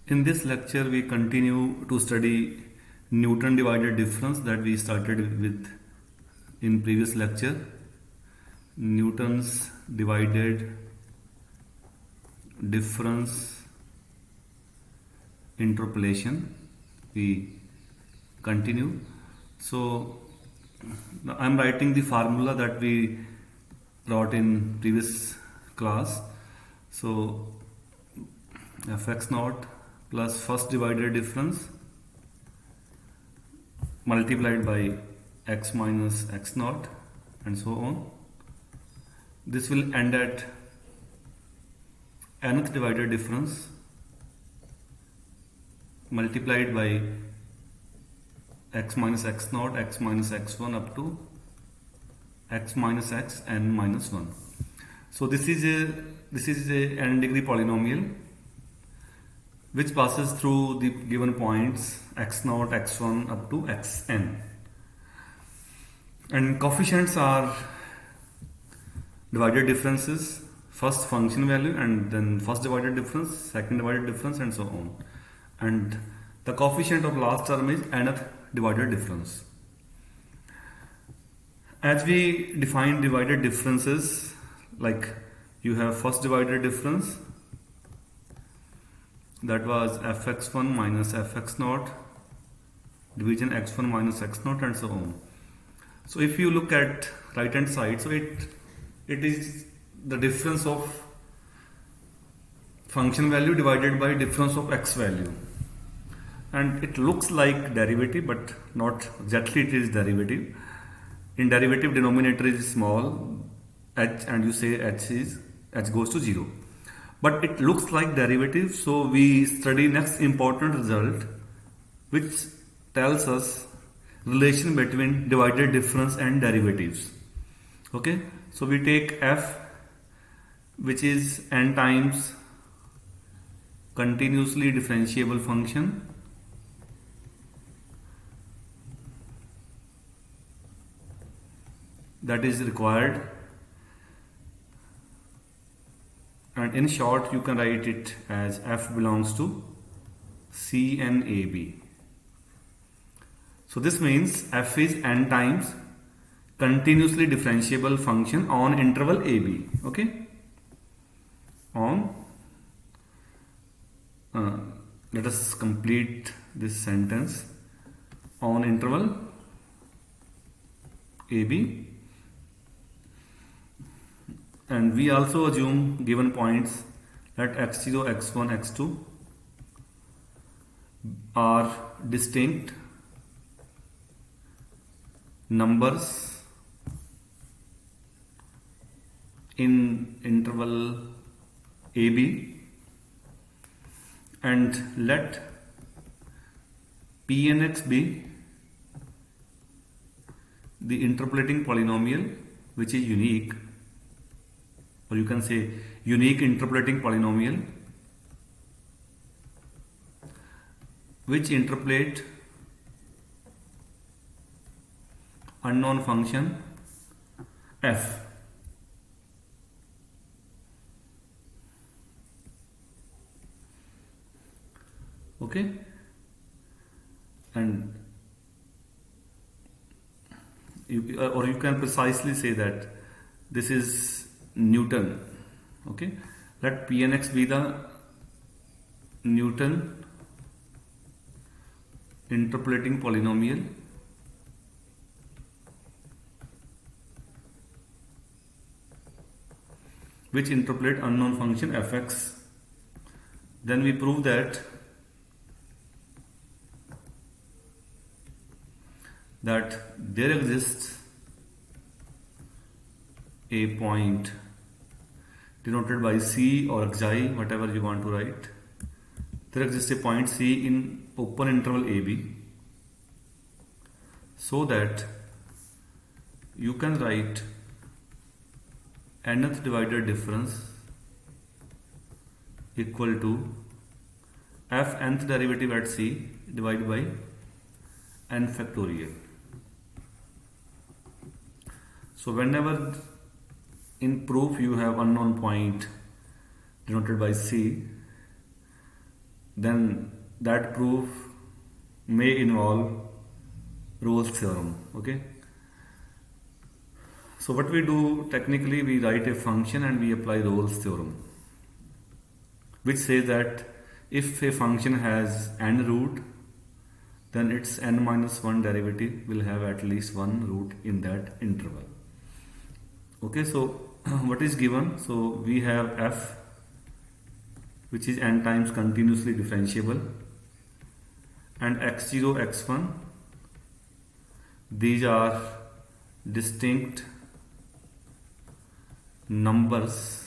In this lecture, we continue to study Newton divided difference that we started with in previous lecture. Newton's divided difference interpolation. We continue. So, I am writing the formula that we wrote in previous class. So, fx naught plus first divided difference multiplied by x minus x naught and so on. This will end at nth divided difference multiplied by x minus x naught, x minus x1 up to x minus x n minus 1. So this is a n degree polynomial which passes through the given points x0, x1 up to xn. And coefficients are divided differences, first function value and then first divided difference, second divided difference and so on. And the coefficient of last term is nth divided difference. As we define divided differences, like you have first divided difference, that was fx1 minus fx naught division x1 minus x naught and so on. So if you look at right hand side, so it is the difference of function value divided by difference of x value, and it looks like derivative but not exactly. It is derivative. In derivative, denominator is small h and you say h goes to 0. But it looks like derivative, so we study next important result which tells us relation between divided difference and derivatives. Okay, so we take f, which is n times continuously differentiable function that is required, and in short you can write it as f belongs to CNAB. So this means f is n times continuously differentiable function on interval AB. Okay, let us complete this sentence. On interval AB, and we also assume given points that x0, x1, x2 are distinct numbers in interval AB, and let P and X be the interpolating polynomial which is unique, or you can say unique interpolating polynomial which interpolate unknown function f. Okay, and you can precisely say that this is Newton. Okay, let P and X be the Newton interpolating polynomial which interpolate unknown function fx. Then we prove that there exists a point denoted by C or xi, whatever you want to write. There exists a point C in open interval AB, so that you can write nth divided difference equal to f nth derivative at C divided by n factorial. So whenever in proof you have unknown point denoted by C, then that proof may involve Rolle's theorem. Okay. So what we do technically, we write a function and we apply Rolle's theorem, which says that if a function has n root, then its n minus 1 derivative will have at least one root in that interval. Okay, so what is given? So we have f, which is n times continuously differentiable, and x0, x1, these are distinct numbers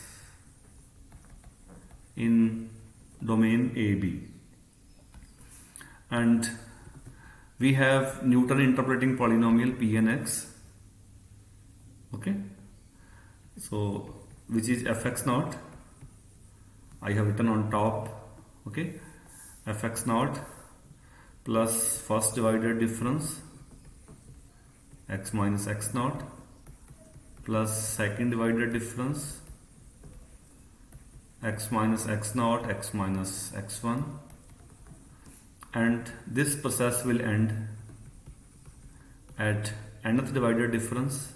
in domain AB, and we have Newton interpolating polynomial P and X. Okay, so which is fx naught, I have written on top. Okay, fx naught plus first divided difference x minus x naught plus second divided difference x minus x naught, x minus x1, and this process will end at nth divided difference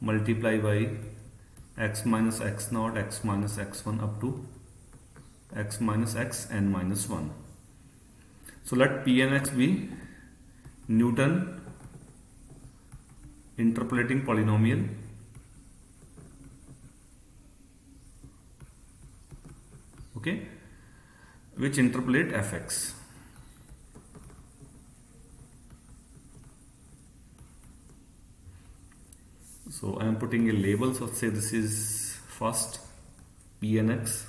multiply by x minus x naught, x minus x1 up to x minus x n minus 1. So let P and X be Newton interpolating polynomial okay, which interpolate fx. So I am putting a label, so say this is first P and X.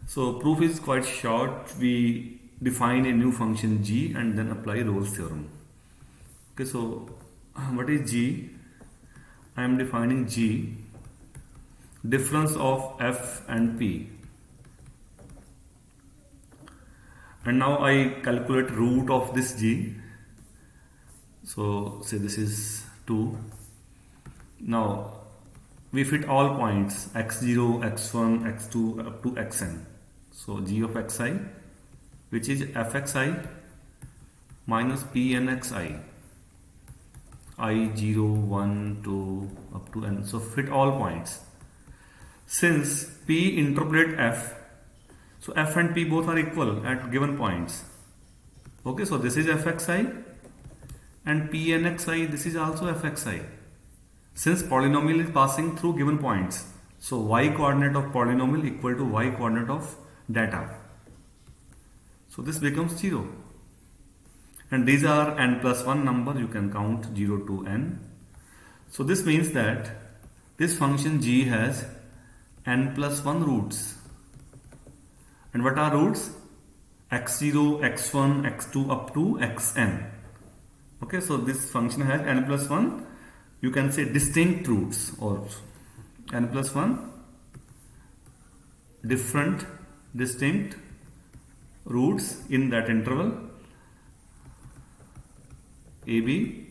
So proof is quite short. We define a new function g and then apply Rolle's theorem. Okay, so what is g? I am defining g, difference of f and p. And now I calculate root of this g. So say this is 2. Now we fit all points x0, x1, x2 up to xn. So g of xi, which is fxi minus p n xi, I0, 1, 2 up to n. So fit all points. Since p interpolate f, so f and p both are equal at given points. Okay, so this is fxi and p n xi, this is also fxi. Since polynomial is passing through given points, so y coordinate of polynomial equal to y coordinate of data. So this becomes 0. And these are n plus 1 number, you can count 0 to n. So this means that this function g has n plus 1 roots. And what are roots? x0, x1, x2 up to xn. Okay, so this function has n plus 1, you can say distinct roots, or n plus 1 different distinct roots in that interval AB.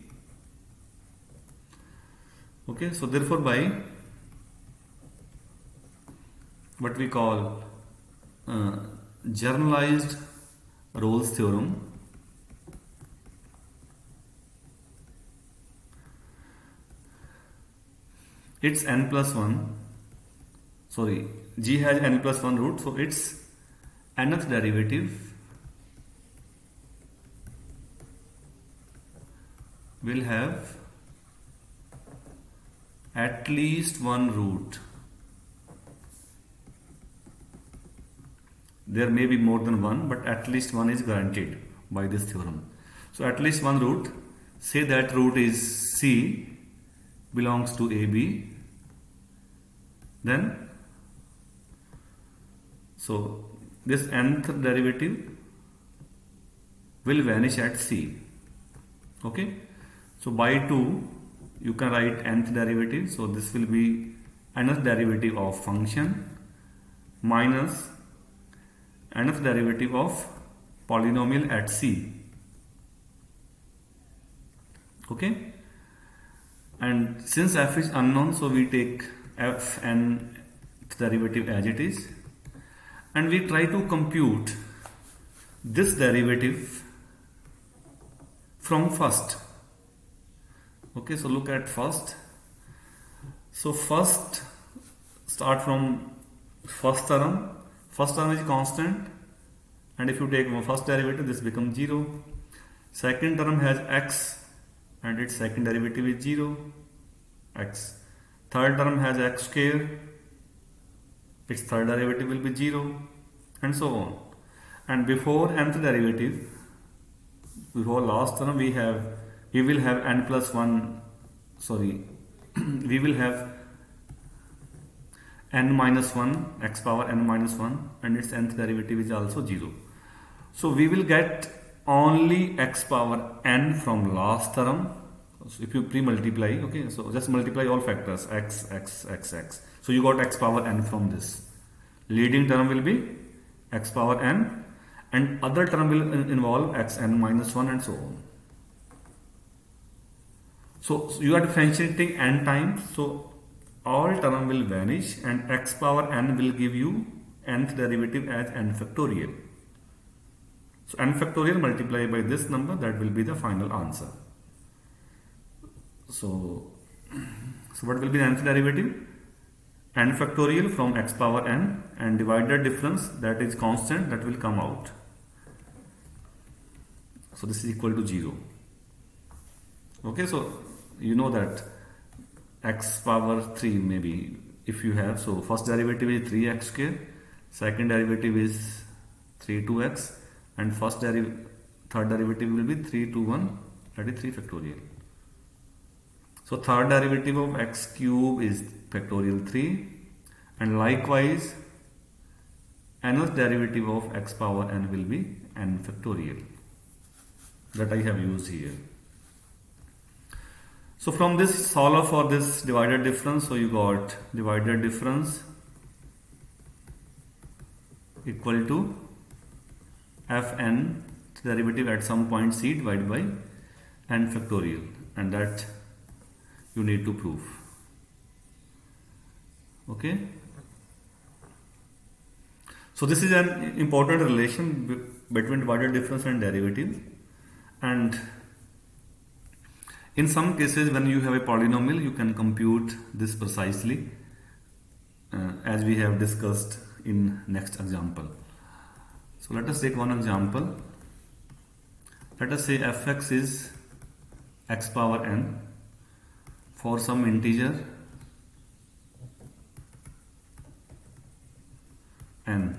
Okay, so therefore by what we call generalized Rolle's theorem, it's n plus 1, sorry, g has n plus 1 root, so its nth derivative will have at least one root. There may be more than one, but at least one is guaranteed by this theorem. So at least one root, say that root is C, belongs to AB, then so this nth derivative will vanish at C. Okay, so by 2 you can write nth derivative, so this will be nth derivative of function minus nth derivative of polynomial at C. Okay, and since f is unknown, so we take f nth derivative as it is, and we try to compute this derivative from first. Okay, so look at first. So first, start from first term. First term is constant, and if you take first derivative, this becomes 0. Second term has x, and its second derivative is 0, x. Third term has x square, its third derivative will be 0, and so on. And before nth derivative, before last term, we will have n plus 1, sorry, we will have n minus 1, x power n minus 1, and its nth derivative is also 0. So we will get only x power n from last term. So if you pre-multiply, okay, so just multiply all factors, x, x, x, x. So you got x power n from this. Leading term will be x power n, and other term will involve x n minus 1 and so on. So you are differentiating n times, so all term will vanish and x power n will give you nth derivative as n factorial. So n factorial multiplied by this number, that will be the final answer. So what will be the nth derivative? N factorial from x power n, and divided difference, that is constant, that will come out. So this is equal to 0. Okay, so you know that x power 3 maybe, if you have, so first derivative is 3x square, second derivative is 3 2x, and third derivative will be 3 2 1, that is 3 factorial. So third derivative of x cube is factorial 3, and likewise nth derivative of x power n will be n factorial, that I have used here. So from this, solve for this divided difference. So you got divided difference equal to fn derivative at some point c divided by n factorial, and that you need to prove. Okay. So this is an important relation between divided difference and derivative, and in some cases when you have a polynomial, you can compute this precisely, as we have discussed in next example. So let us take one example. Let us say fx is x power n for some integer n,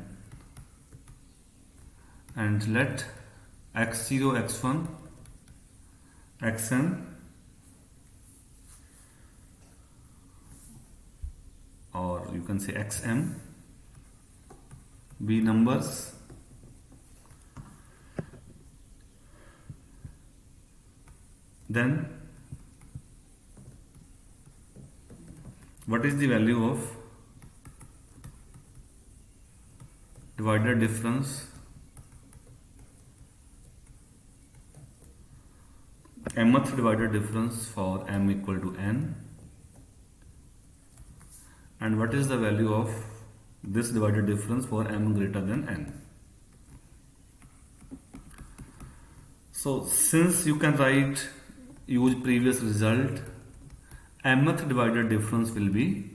and let x0, x1, xn, or you can say xm, be numbers then what is the value of divided difference mth divided difference for m equal to n, and what is the value of this divided difference for m greater than n. So since you can use previous result, mth divided difference will be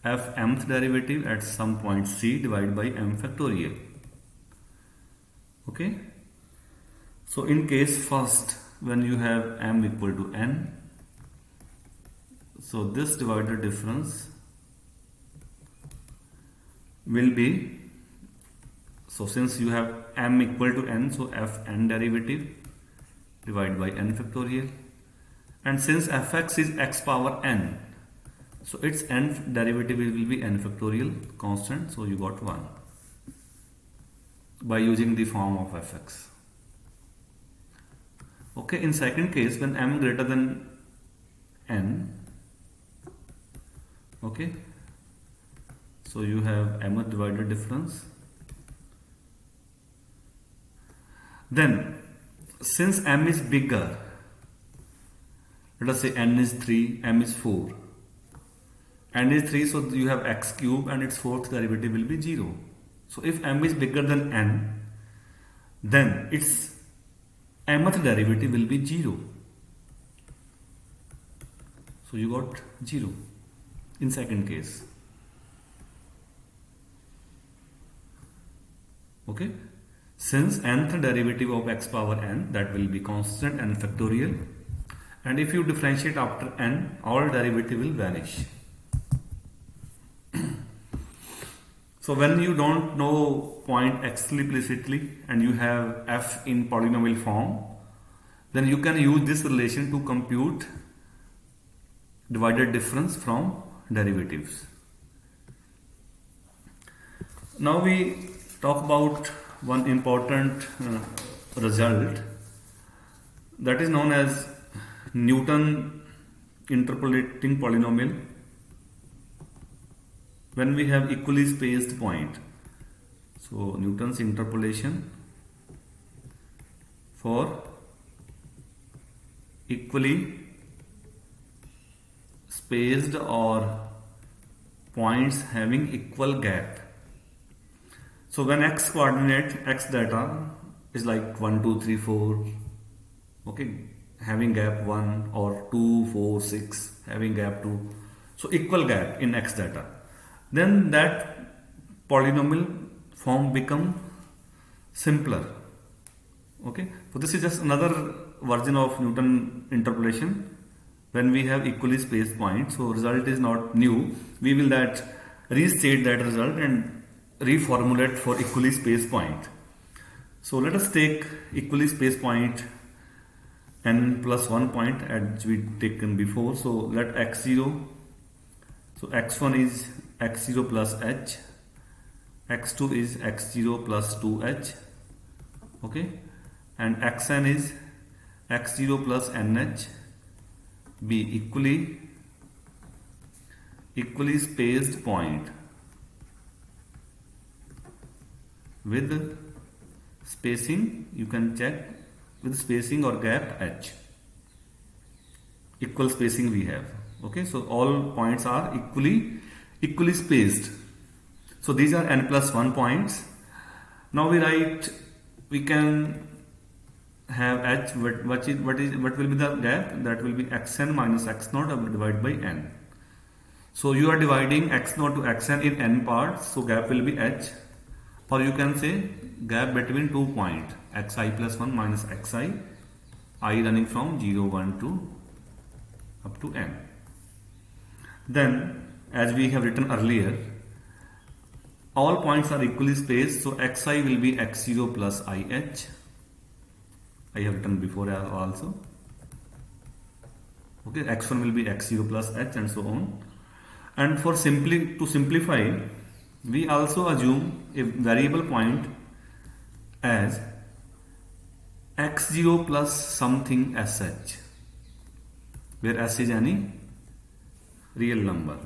f mth derivative at some point c divided by m factorial. Okay, so in case first, when you have m equal to n, so this divided difference will be, so since you have m equal to n, so f n derivative divided by n factorial, and since fx is x power n, so its n derivative will be n factorial constant, so you got 1 by using the form of fx. Okay, in second case, when m greater than n, okay, so you have mth divided difference. Then since m is bigger, let us say n is 3, m is 4, n is 3, so you have x cube and its fourth derivative will be 0. So if m is bigger than n, then its mth derivative will be 0. So you got 0 in second case. Okay, since nth derivative of x power n, that will be constant n factorial, and if you differentiate after n, all derivative will vanish. So when you don't know point explicitly and you have f in polynomial form, then you can use this relation to compute divided difference from derivatives. Now we talk about one important result that is known as Newton interpolating polynomial when we have equally spaced point. So Newton's interpolation for equally spaced or points having equal gap. So when x coordinate, x data is like 1, 2, 3, 4, okay, having gap 1, or 2, 4, 6, having gap 2, so equal gap in x data, then that polynomial form become simpler. Okay, so this is just another version of Newton interpolation when we have equally spaced points. So result is not new. We will restate that result and reformulate for equally spaced point. So let us take equally spaced point n plus 1 point as we taken before. So let x0, so x1 is x0 plus h, x2 is x0 plus 2h, okay, and xn is x0 plus nh be equally spaced point with spacing, you can check with spacing or gap h, equal spacing we have. Okay, so all points are equally spaced. So these are n plus 1 points. Now we can have h, what will be the gap? That will be xn minus x0 divided by n. So you are dividing x0 to xn in n parts, so gap will be h, or you can say gap between 2 points, xi plus 1 minus xi, I running from 0, 1, 2 up to n. Then as we have written earlier, all points are equally spaced, so xi will be x0 plus ih. I have written before also. Okay, x1 will be x0 plus h and so on. And to simplify, we also assume a variable point as x0 plus something sh, where s is any real number.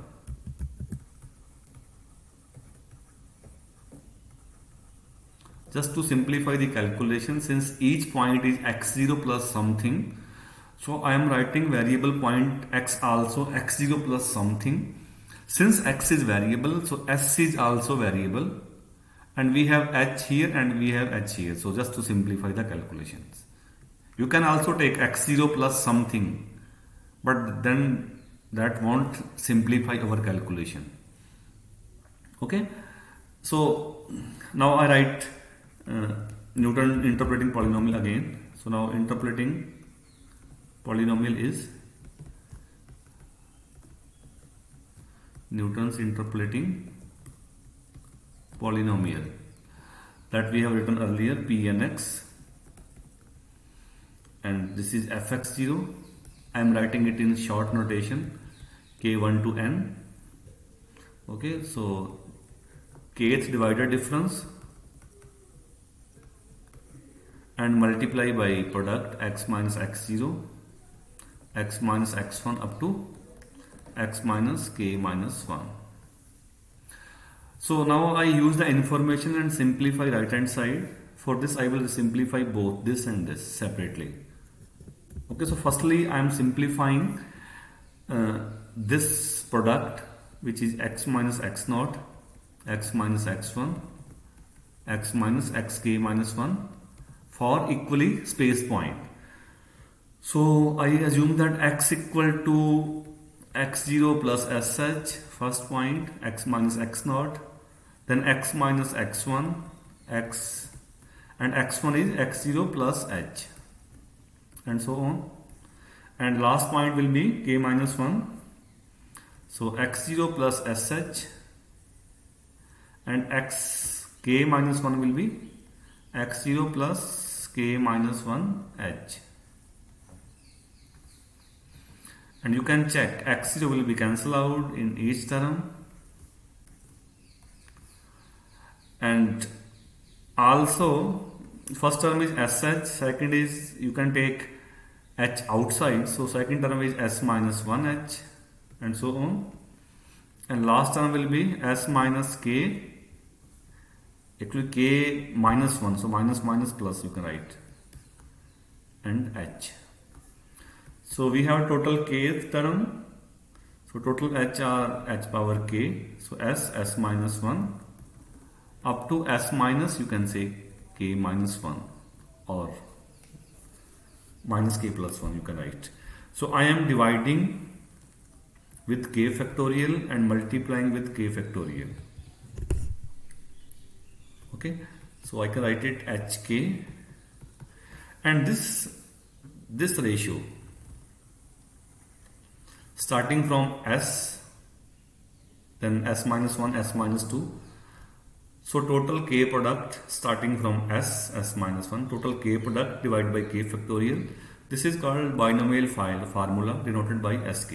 Just to simplify the calculation, since each point is x0 plus something, so I am writing variable point x also x0 plus something. Since x is variable, so s is also variable, and we have h here and we have h here. So just to simplify the calculations, you can also take x0 plus something, but then that won't simplify our calculation. Okay, so now I write Newton interpolating polynomial again. So now interpolating polynomial is Newton's interpolating polynomial that we have written earlier, Pnx, and this is fx0. I am writing it in short notation, k1 to n. Okay, so kth divided difference and multiply by product x minus x0, x minus x1 up to x minus k minus 1. So now I use the information and simplify right hand side. For this I will simplify both this and this separately. Okay, so firstly I am simplifying this product, which is x minus x0, x minus x1, x minus xk minus 1 for equally spaced point. So I assume that x equal to x0 plus sh, first point, x minus x naught, then x minus x1, x, and x1 is x0 plus h, and so on. And last point will be k minus 1. So x0 plus sh and k minus 1 will be x0 plus k minus 1 h. And you can check x0 will be cancelled out in each term, and also first term is sh, second is you can take h outside, so second term is s minus 1h, and so on. And last term will be s minus k, actually k minus 1, so minus minus plus you can write, and h. So we have total kth term, so total h are h power k, so s minus 1 up to s minus, you can say k minus 1 or minus k plus 1 you can write. So I am dividing with k factorial and multiplying with k factorial. Okay, so I can write it hk, and this ratio starting from s, then s minus 1, s minus 2. So total k product starting from s minus 1, total k product divided by k factorial. This is called binomial formula denoted by sk.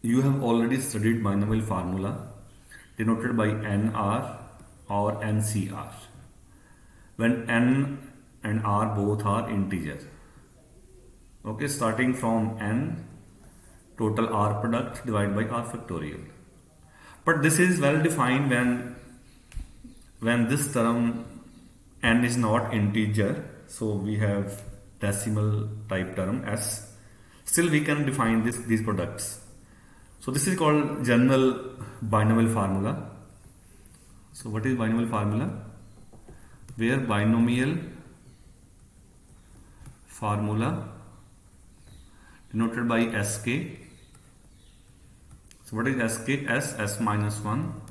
You have already studied binomial formula denoted by nr or ncr, when n and r both are integer. Okay, starting from n, total r product divided by r factorial. But this is well defined when this term n is not integer, so we have decimal type term s, still we can define these products. So this is called general binomial formula. So what is binomial formula? Where binomial formula denoted by sk. So what is sk? S minus 1,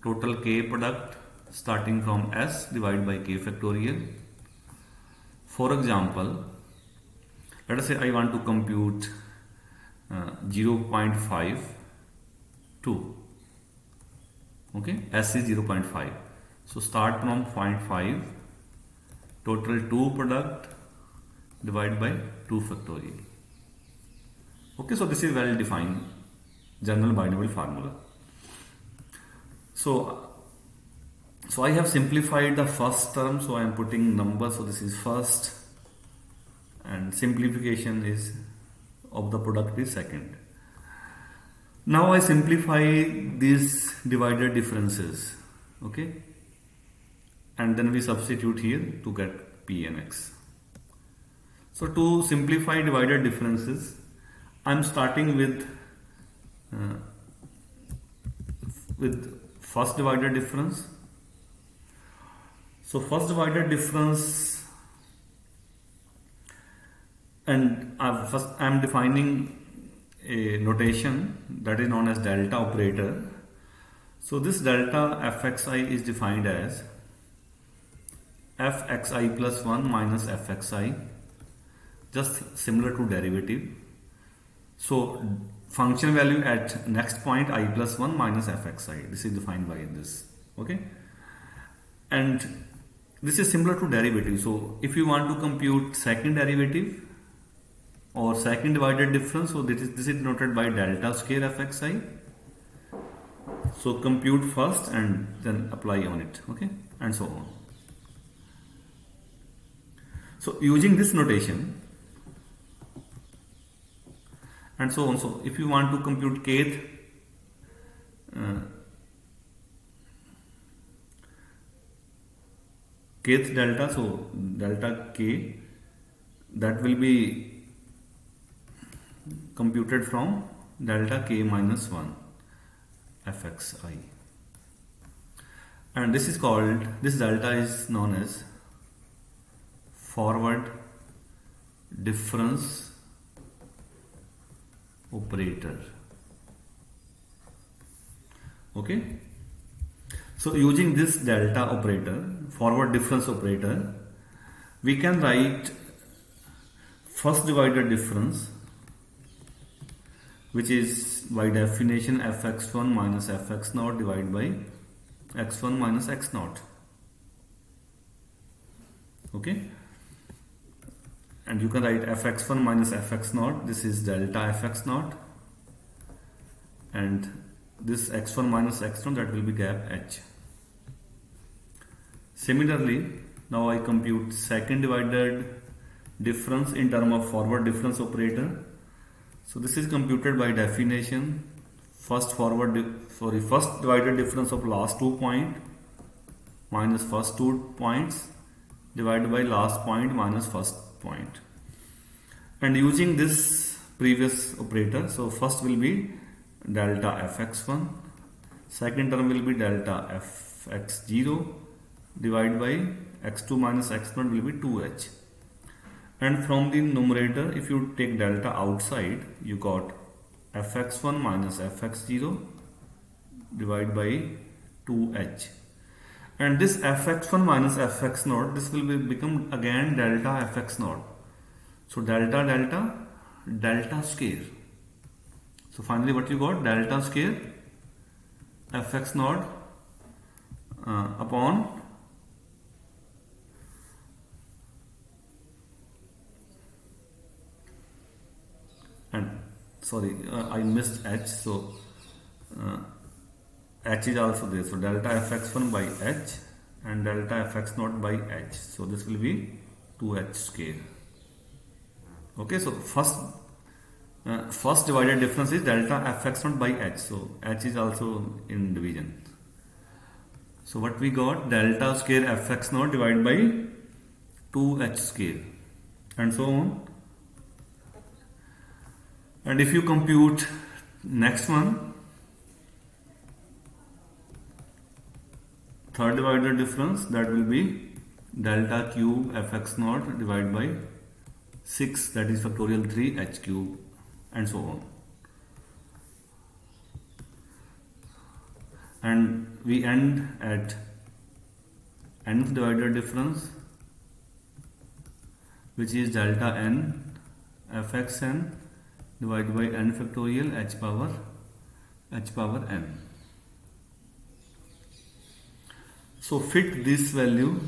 total k product starting from s divided by k factorial. For example, let us say I want to compute 0.5, 2. Okay, s is 0.5. So start from 0.5, total 2 product divided by 2 factorial. Okay, so this is well defined general binomial formula. So I have simplified the first term, so I am putting number, so this is first, and simplification is of the product is second. Now I simplify these divided differences, okay, and then we substitute here to get p and x. So to simplify divided differences, I am starting with first divided difference. So first divided difference, and first I am defining a notation that is known as delta operator. So this delta fxi is defined as fxi plus 1 minus fxi, just similar to derivative. So function value at next point I plus 1 minus fxi, this is defined by this, okay, and this is similar to derivative. So if you want to compute second derivative or second divided difference, so this is denoted by delta square fxi. So compute first and then apply on it, okay, and so on. So using this notation and so on. So if you want to compute kth delta, so delta k, that will be computed from delta k minus 1 fxi. and this delta is known as forward difference operator. Okay, so using this delta operator, forward difference operator, we can write first divided difference, which is by definition fx1 minus fx0 divided by x1 minus x0. Okay, and you can write fx1 minus fx0, this is delta fx0, and this x1 minus x0, that will be gap h. Similarly, now I compute second divided difference in term of forward difference operator. So this is computed by definition first divided difference of last 2 point minus first 2 points divided by last point minus first point. And using this previous operator, so first will be delta fx1, second term will be delta fx0 divided by x2 minus x0 will be 2h. And from the numerator, if you take delta outside, you got fx1 minus fx0 divided by 2h. And this fx1 minus fx0, this will become again delta fx0. So delta square. So finally what you got? Delta square fx0 upon I missed h, so h is also there, so delta fx1 by h and delta fx0 by h, so this will be 2h square. Okay, so first divided difference is delta fx0 by h, so h is also in division. So what we got? Delta square fx0 divided by 2h square, and so on. And if you compute next one, third divided difference, that will be delta cube fx0 divided by 6, that is factorial 3 h cube, and so on. And we end at nth divided difference, which is delta n fxn divided by n factorial h power n. So fit this value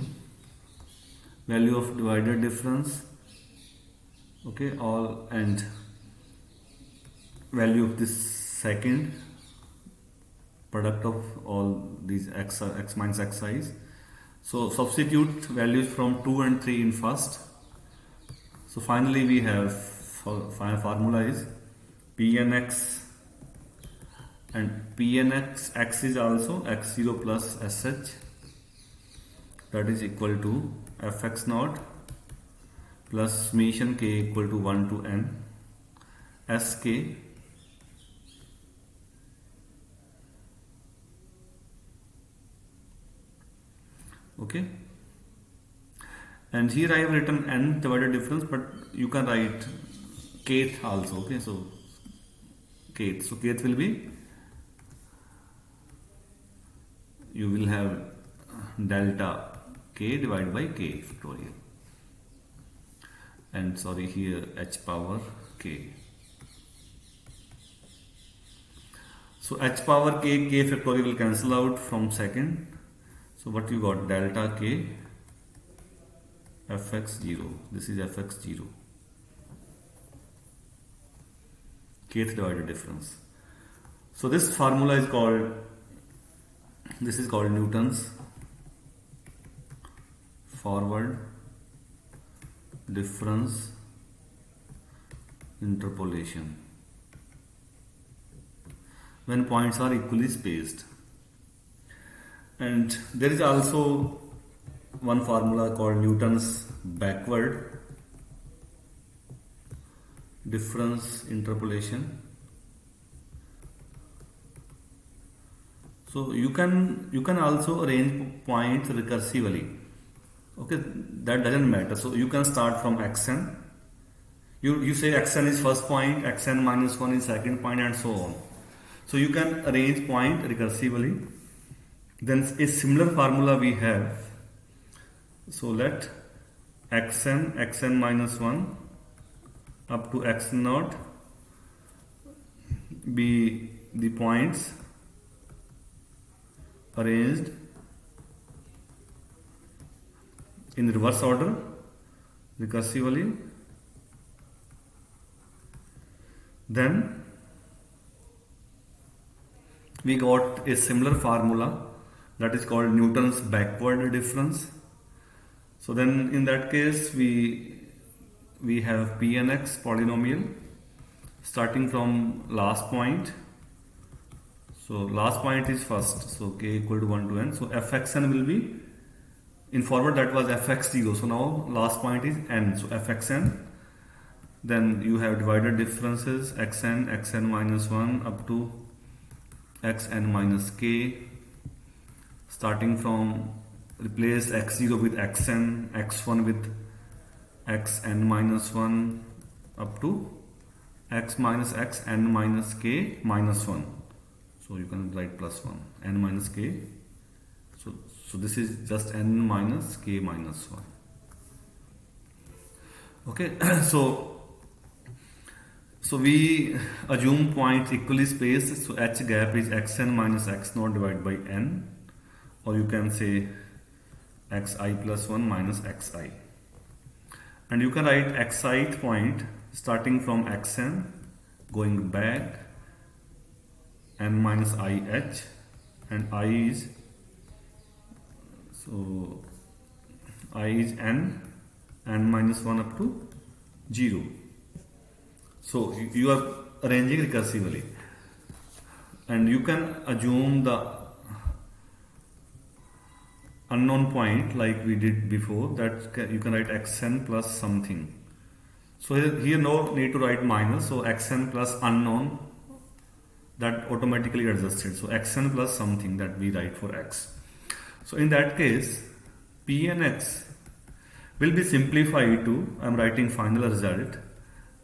of divided difference, okay, all, and value of this second product of all these x minus xi's. So substitute values from 2 and 3 in first. So finally we have formula is Pnx, and Pnx x is also x0 plus sh, that is equal to fx0 plus summation k equal to 1 to n sk okay. And here I have written n divided difference, but you can write kth also. Okay, so kth will be, you will have delta k divided by k factorial, and here h power k. So h power k factorial will cancel out from second. So what you got? Delta k fx0, this is fx0, kth divided difference. So this formula is called, Newton's forward difference interpolation when points are equally spaced. And there is also one formula called Newton's backward difference interpolation So you can also arrange points recursively. Okay, that doesn't matter. So you can start from xn. You say xn is first point, xn minus 1 is second point, and so on. So you can arrange point recursively. Then a similar formula we have. So let xn minus 1 up to x naught be the points arranged in reverse order recursively. Then we got a similar formula that is called Newton's backward difference. So then in that case we have p and x polynomial starting from last point. So last point is first, so k equal to 1 to n. So fxn will be, in forward that was fx0, so now last point is n, so fxn. Then you have divided differences xn minus 1 up to xn minus k, starting from replace x0 with xn, x1 with xn minus 1 up to x minus xn minus k minus 1. So you can write plus 1, n minus k. So this is just n minus k minus 1. Okay, so we assume points equally spaced. So h gap is xn minus x naught divided by n, or you can say xi plus 1 minus xi. And you can write xith point starting from xn going back n minus ih, and I is, so I is n minus 1 up to 0. So you are arranging recursively, and you can assume the unknown point like we did before, that you can write xn plus something. So here no need to write minus, so xn plus unknown, that automatically adjusted. So xn plus something that we write for x. So in that case p and x will be simplified to, I am writing final result,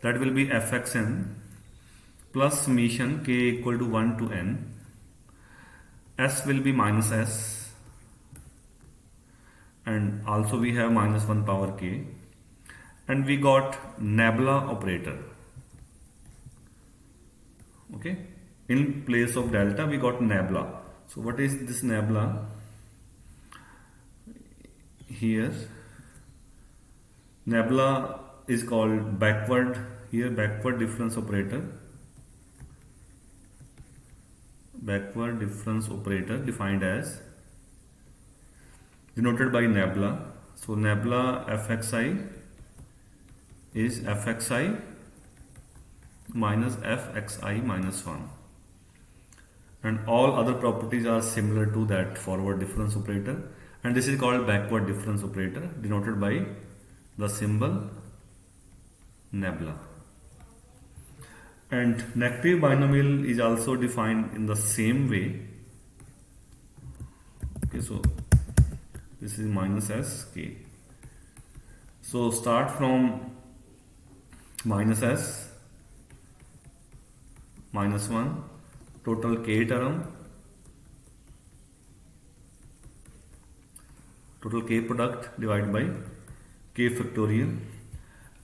that will be fxn plus summation k equal to 1 to n, s will be minus s, and also we have minus 1 power k, and we got nabla operator. Okay, in place of delta we got nabla. So what is this nabla? Here nabla is called backward, here backward difference operator, backward difference operator defined as, denoted by nabla. So nabla fxi is fxi minus fxi minus 1, and all other properties are similar to that forward difference operator, and this is called backward difference operator denoted by the symbol nabla. And negative binomial is also defined in the same way. Okay, so this is minus s k. So start from minus s minus 1, total k term, total k product divided by k factorial,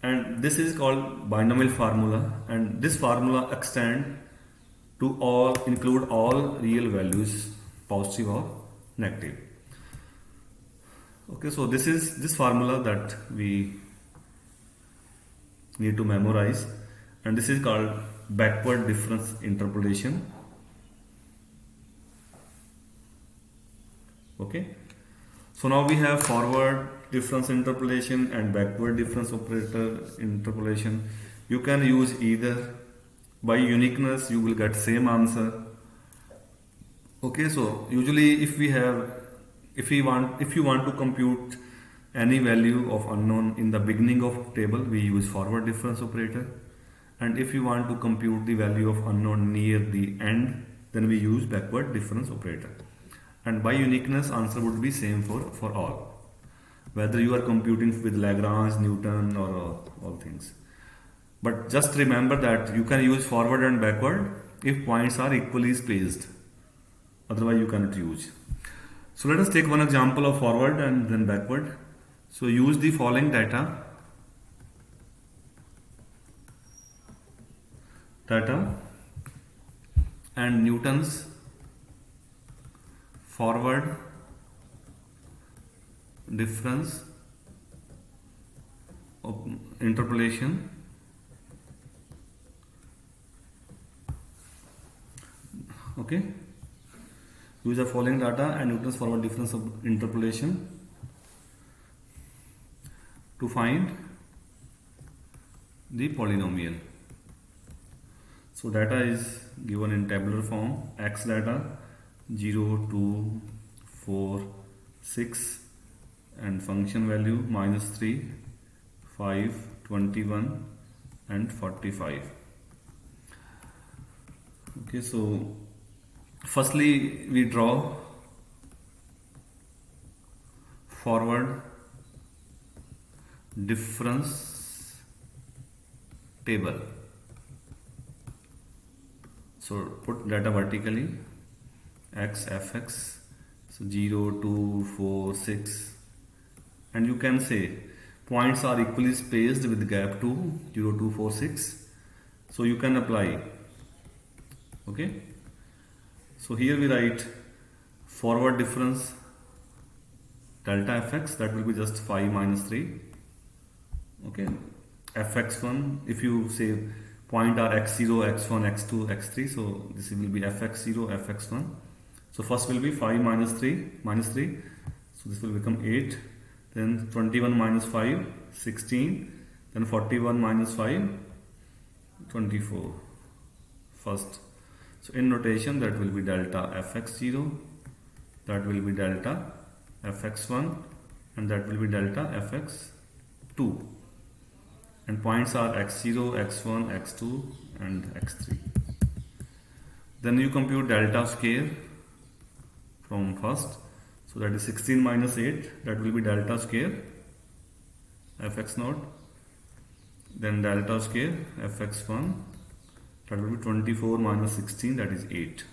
and this is called binomial formula, and this formula extend to all, include all real values, positive or negative. Okay, so this is this formula that we need to memorize, and this is called backward difference interpolation. Okay, so now we have forward difference interpolation and backward difference operator interpolation. You can use either. By uniqueness you will get same answer. Okay, so usually if you want to compute any value of unknown in the beginning of table, we use forward difference operator, and if you want to compute the value of unknown near the end, then we use backward difference operator. And by uniqueness, answer would be same for all, whether you are computing with Lagrange, Newton, or all things. But just remember that you can use forward and backward if points are equally spaced. Otherwise, you cannot use. So let us take one example of forward and then backward. So use the following data and Newton's forward difference of interpolation okay. Use the following data and Newton's forward difference of interpolation to find the polynomial. So data is given in tabular form. X data 0, 2, 4, 6 and function value -3, 5, 21 and 45. Okay, so firstly we draw forward difference table. So put data vertically, x, fx, so 0, 2, 4, 6, and you can say points are equally spaced with gap 2, 0, 2, 4, 6. So you can apply. Okay. So here we write forward difference delta fx, that will be just 5 minus 3. Okay. fx1, if you say point are x0, x1, x2, x3, so this will be fx0, fx1. So first will be 5 minus 3, so this will become 8, then 21 minus 5, 16, then 41 minus 5, 24 first. So in notation that will be delta fx0, that will be delta fx1 and that will be delta fx2. And points are x0, x1, x2 and x3. Then you compute delta square from first. So that is 16 minus 8, that will be delta square fx0. Then delta square fx1, that will be 24 minus 16, that is 8.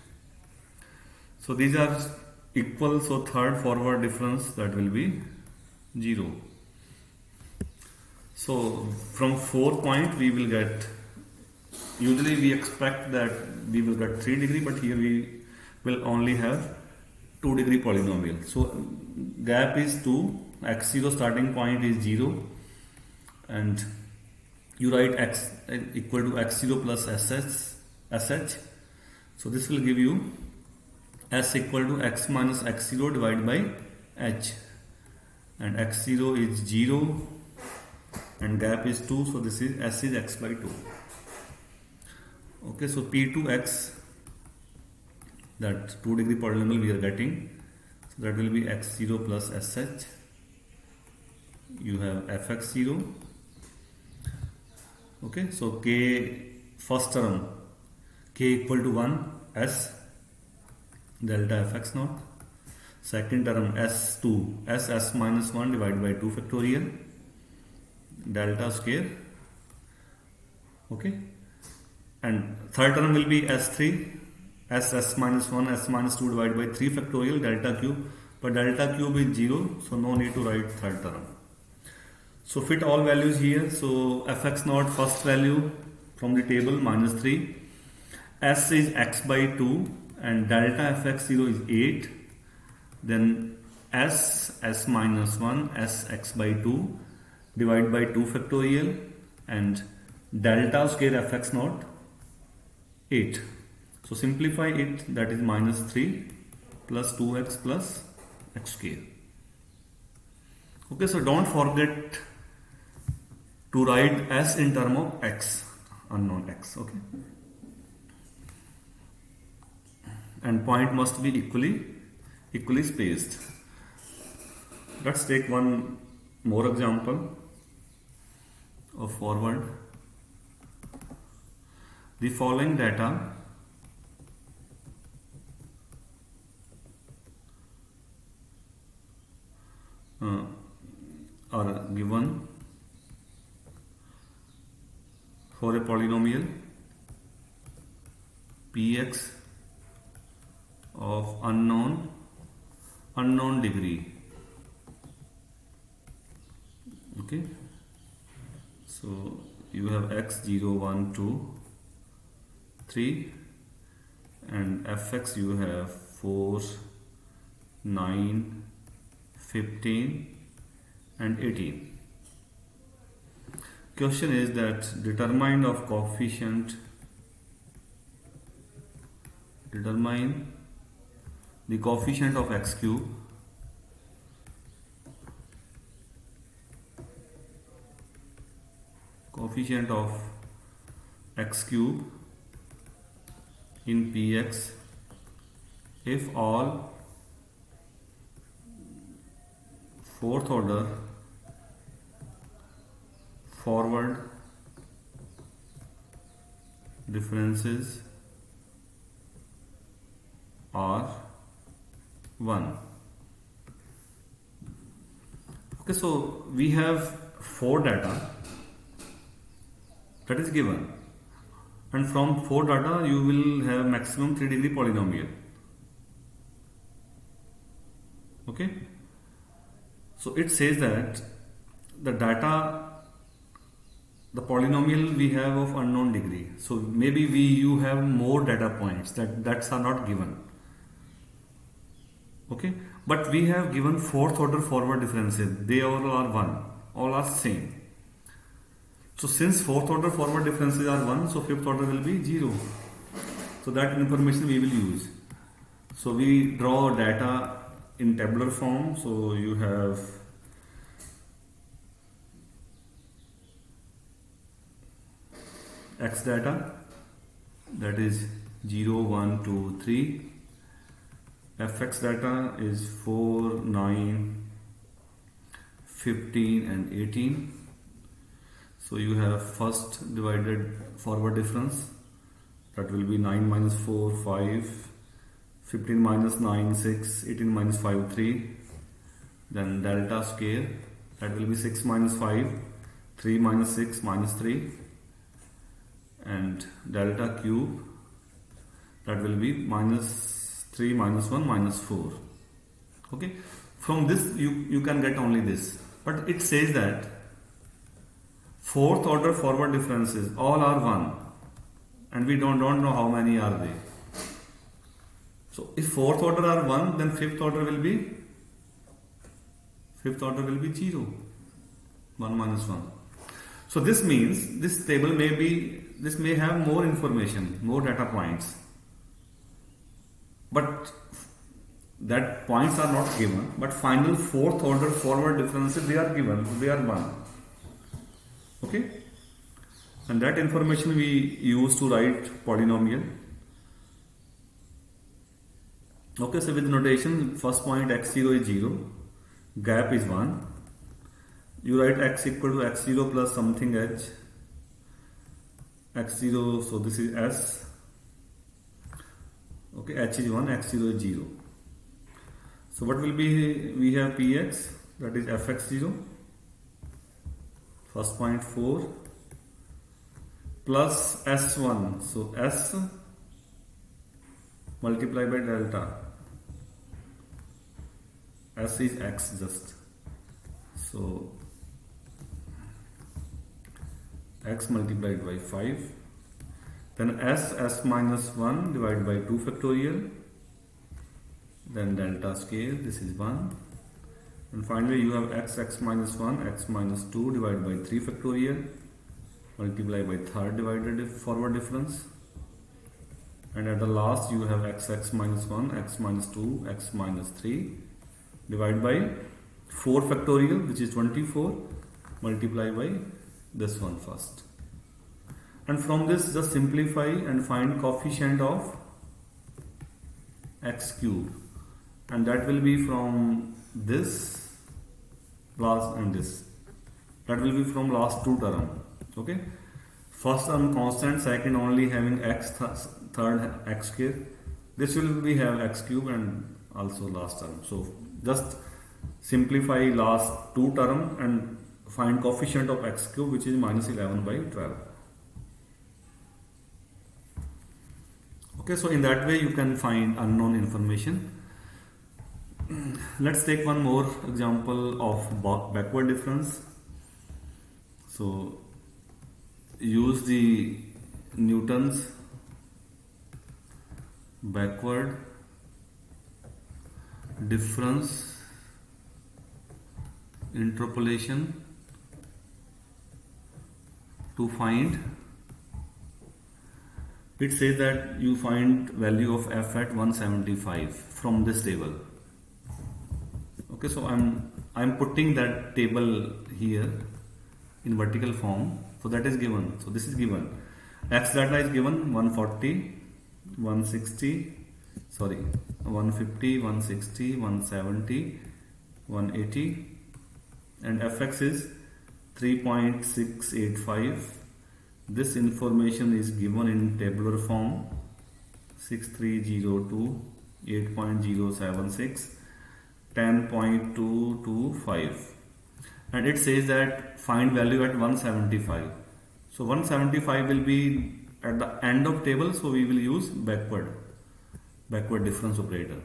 So these are equal, so third forward difference, that will be 0. So from 4 point we will get, usually we expect that we will get 3 degree, but here we will only have 2 degree polynomial. So gap is 2, x0 starting point is 0 and you write x equal to x0 plus sh. So this will give you s equal to x minus x0 divided by h, and x0 is 0 and gap is 2, so this is s is x by 2. Okay, so p2x, that 2 degree polynomial we are getting, so that will be x0 plus sh. You have fx0. Okay, so k first term k equal to 1 s delta fx0, second term s2 s minus 1 divided by 2 factorial delta square. Okay, and third term will be s3 s minus 1 s minus 2 divided by 3 factorial delta cube, but delta cube is 0, so no need to write third term. So fit all values here. So fx0 first value from the table -3, s is x by 2 and delta fx0 is 8, then s minus 1 s x by 2 divided by 2 factorial and delta square fx0 8. So simplify it, that is -3 plus 2x plus x square. Okay, so don't forget to write s in term of x, unknown x. Okay, and point must be equally spaced. Let's take one more example of forward. The following data uh, are given for a polynomial px of unknown degree. Okay, so you have x 0 1 2 3 and fx you have 4 9 15 and 18. Question is that determine the coefficient of x cube in px if all fourth order forward differences are 1. Okay, so we have 4 data that is given, and from 4 data you will have maximum 3 degree polynomial. Okay, so it says that the polynomial we have of unknown degree, so maybe you have more data points that are not given. Okay, but we have given 4th order forward differences, they all are 1, all are same. So since 4th order forward differences are 1, so 5th order will be 0. So that information we will use. So we draw data in tabular form. So you have x data, that is 0 1 2 3. fx data is 4 9 15 and 18. So you have first divided forward difference, that will be 9 minus 4 5, 15 minus 9 6, 18 minus 5 3. Then delta square, that will be 6 minus 5, 3 minus 6 minus 3, and delta cube, that will be minus 3 minus 1 minus 4. Okay, from this you can get only this, but it says that 4th order forward differences all are 1 and we don't know how many are they. So if 4th order are 1, then 5th order will be 0, 1 minus 1. So this means this table may have more information, more data points, but that points are not given, but final 4th order forward differences they are given, they are 1. Okay, and that information we use to write polynomial. Okay, so with notation, first point x0 is 0, gap is 1. You write x equal to x0 plus something h, x0, so this is s. Okay, h is 1, x0 is 0. So what will be, we have px, that is fx0, first point 4, plus s1, so s multiplied by delta, s is x just, so x multiplied by 5, then s minus 1 divided by 2 factorial, then delta scale, this is 1, and finally you have x minus 1, x minus 2 divided by 3 factorial, multiplied by third divided forward difference, and at the last you have x minus 1, x minus 2, x minus 3 divided by 4 factorial, which is 24, multiplied by this one first. And from this just simplify and find coefficient of x cube, and that will be from this last and this, that will be from last 2 term. Okay, first term constant, second only having x, third x square, this will be have x cube, and also last term. So just Simplify last two term and find coefficient of x cube, which is minus 11 by 12. Okay, so in that way you can find unknown information. Let's take one more example of backward difference. So use the Newton's backward difference interpolation to find. It says that you find value of f at 175 from this table. Okay, so I'm putting that table here in vertical form. So that is given. So this is given. X data is given 140, 160, 150, 160, 170, 180, and fx is 3.685. This information is given in tabular form 6302, 8.076, 10.225, and it says that find value at 175. So 175 will be at the end of table, so we will use backward difference operator.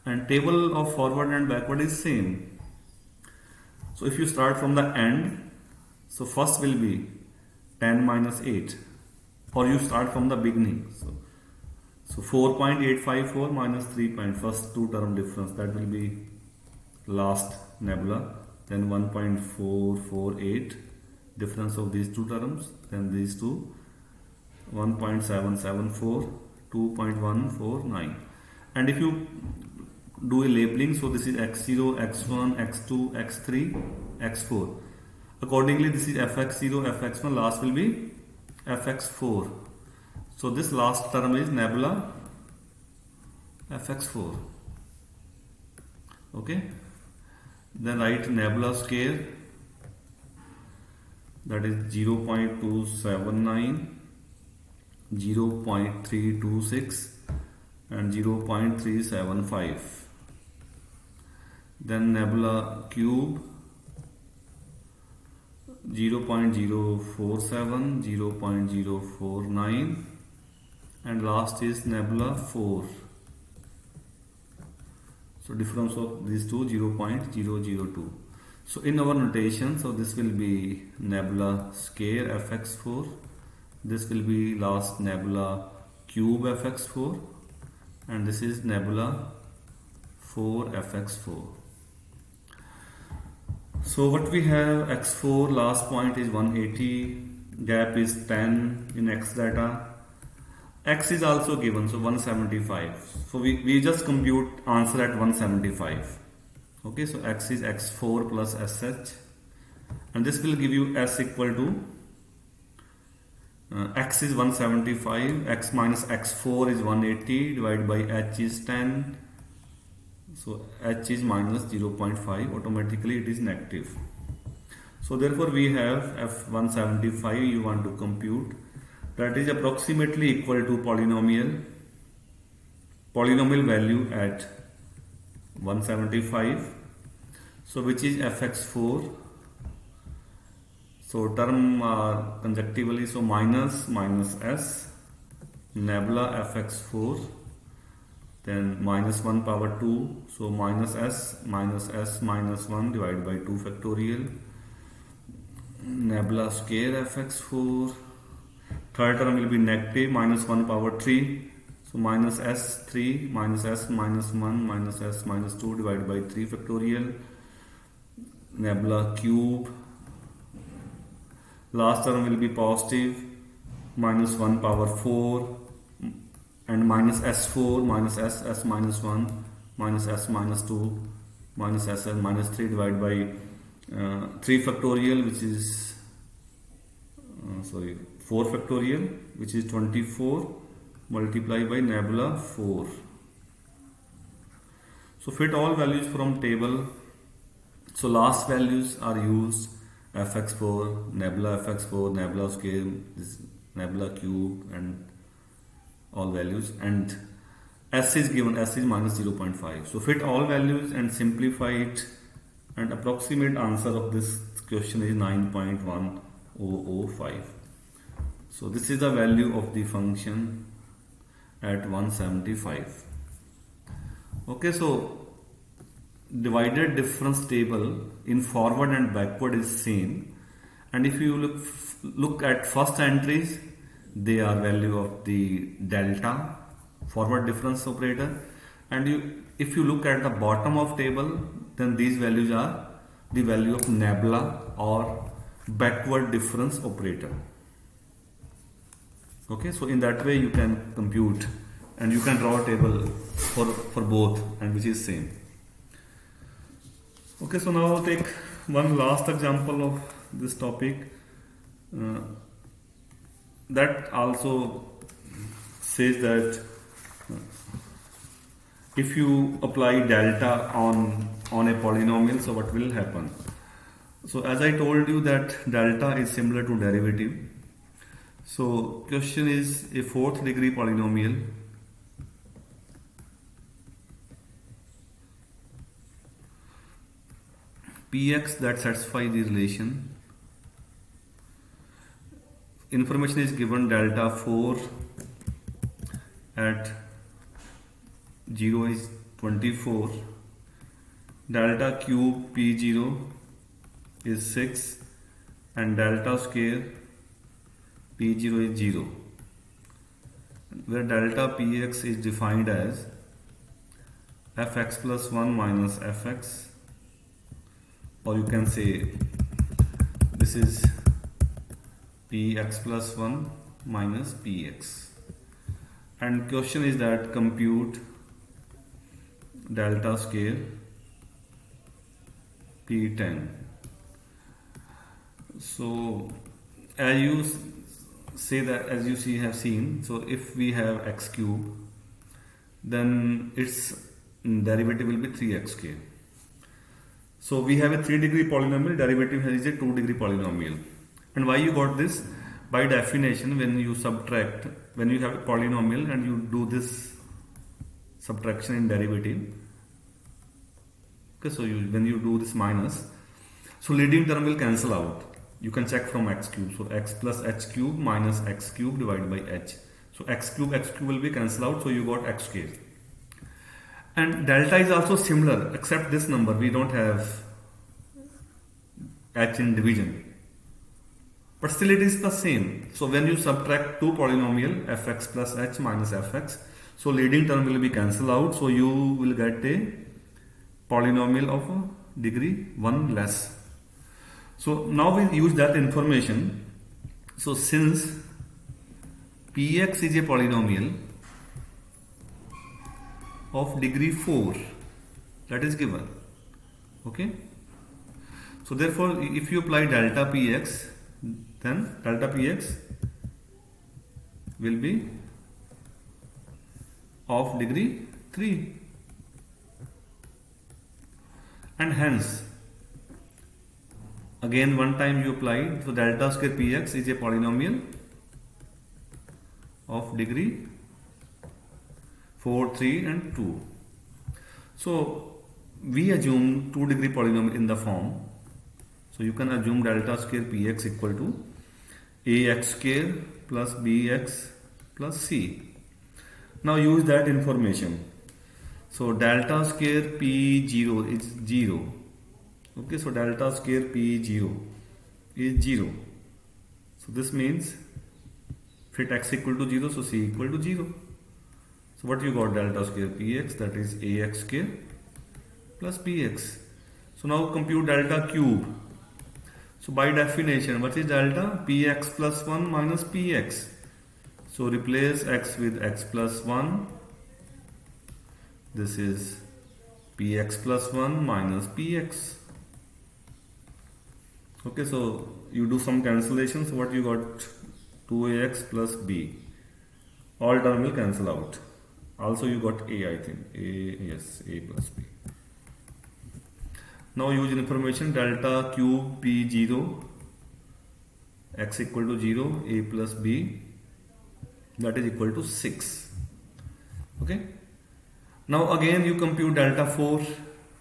And table of forward and backward is same. So if you start from the end, so first will be 10 minus 8, or you start from the beginning. So 4.854 minus 3. First two term difference, that will be last nebula. Then 1.448 difference of these two terms. Then these two 1.774, 2.149. And if you do a labeling, so this is x0, x1, x2, x3, x4. Accordingly, this is fx0, fx1, last will be fx4. So this last term is nebula fx4. Okay. Then write nebula scale, that is 0.279, 0.326 and 0.375. Then nebula cube 0.047, 0.049, and last is nebula 4. So difference of these two 0.002. So in our notation, so this will be nebula scale fx4, this will be last nebula cube fx4, and this is nebula 4 fx4. So what we have, x4 last point is 180, gap is 10 in x data, x is also given, so 175. So we just compute answer at 175. Okay, so x is x4 plus sh, and this will give you s equal to x is 175, x minus x4 is 180, divided by h is 10. So h is minus 0.5, automatically it is negative. So therefore we have f175 you want to compute, that is approximately equal to polynomial value at 175. So which is fx4. So term conjunctively, so minus s nebula fx4, then minus 1 power 2, so minus s minus 1 divided by 2 factorial, nebula square fx4. Third term will be negative, minus 1 power 3, so minus s 3 minus s minus 1 minus s minus 2 divided by 3 factorial, nebula cube. Last term will be positive, minus 1 power 4 and minus s4 minus s minus 1 minus s minus 2 minus s minus 3 divided by 3 factorial, which is 4 factorial, which is 24 multiplied by nebula 4. So fit all values from table. So last values are used, fx4, nebula scale, this nebula cube, and all values, and S is given, S is minus 0.5. So fit all values and simplify it, and approximate answer of this question is 9.1005. So this is the value of the function at 175. Okay, so divided difference table in forward and backward is same, and if you look at first entries, they are value of the delta forward difference operator, and if you look at the bottom of table, then these values are the value of nabla or backward difference operator. Okay, so in that way you can compute and you can draw a table for both, and which is same. Okay, so now I'll take one last example of this topic that also says that if you apply delta on a polynomial, so what will happen? So as I told you that delta is similar to derivative. So question is a fourth degree polynomial Px that satisfies the relation. Information is given delta 4 at 0 is 24, delta cube P0 is 6, and delta square P0 is 0, where delta Px is defined as fx plus 1 minus fx, or you can say this is px plus 1 minus px, and question is that compute delta square p10. So as you say that, as you have seen, so if we have x cube, then its derivative will be 3xk. So we have a 3 degree polynomial, derivative is a 2 degree polynomial. And why you got this? By definition, when you subtract, when you have a polynomial and you do this subtraction in derivative, okay, so when you do this minus, so leading term will cancel out. You can check from x cube. So x plus h cube minus x cube divided by h. So x cube will be cancelled out. So you got x square. And delta is also similar, except this number we don't have h in division, but still it is the same. So when you subtract two polynomial fx plus h minus fx, so leading term will be cancelled out, so you will get a polynomial of degree 1 less. So now we use that information. So since px is a polynomial of degree 4, that is given, okay, so therefore if you apply delta px, then delta px will be of degree 3, and hence again one time you apply, so delta square px is a polynomial of degree 4, 3 and 2. So we assume 2 degree polynomial in the form. So you can assume delta square px equal to ax square plus bx plus c. Now use that information. So delta square p0 is 0. Okay, so delta square p0 is 0. So this means fit x equal to 0, so c equal to 0. So what you got? Delta square px, that is ax square plus bx. So now compute delta cube. So by definition, what is delta? Px plus 1 minus px. So replace x with x plus 1. This is px plus 1 minus px. Okay, so you do some cancellation. So what you got? 2ax plus b. All term will cancel out. Also you got a, I think. Yes, a plus b. Now use information delta cube p0, x equal to 0, a plus b, that is equal to 6. Okay. Now again you compute delta 4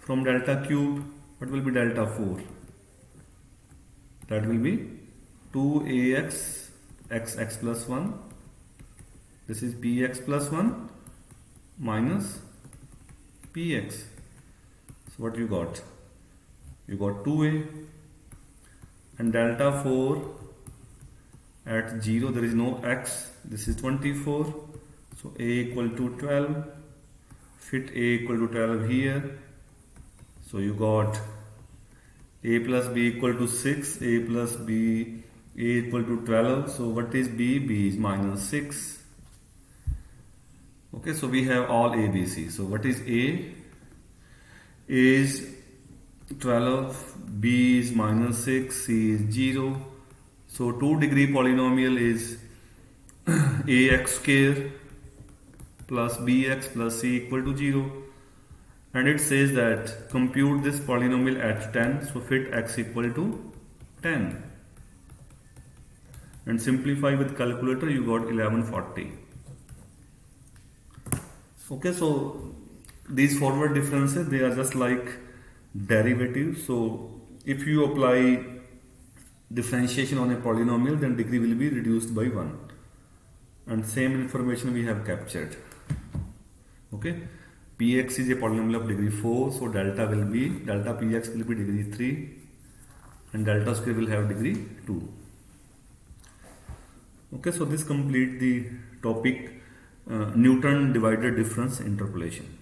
from delta cube. What will be delta 4? That will be 2ax x plus 1. This is px plus 1 minus px. So what you got? You got 2a, and delta 4 at 0 there is no x. This is 24. So a equal to 12. Fit a equal to 12 here. So you got a plus b equal to 6, a plus b, a equal to 12. So what is b? B is minus 6. Okay, so we have all a, b, c. So what is a? A is 12, b is minus 6, c is 0. So 2-degree polynomial is ax square plus bx plus c equal to 0, and it says that compute this polynomial at 10. So fit x equal to 10, and simplify with calculator, you got 1140. Okay, so these forward differences, they are just like derivatives. So if you apply differentiation on a polynomial, then degree will be reduced by 1, and same information we have captured. Okay, px is a polynomial of degree 4, so delta px will be degree 3, and delta square will have degree 2. Okay, so this complete the topic Newton divided difference interpolation.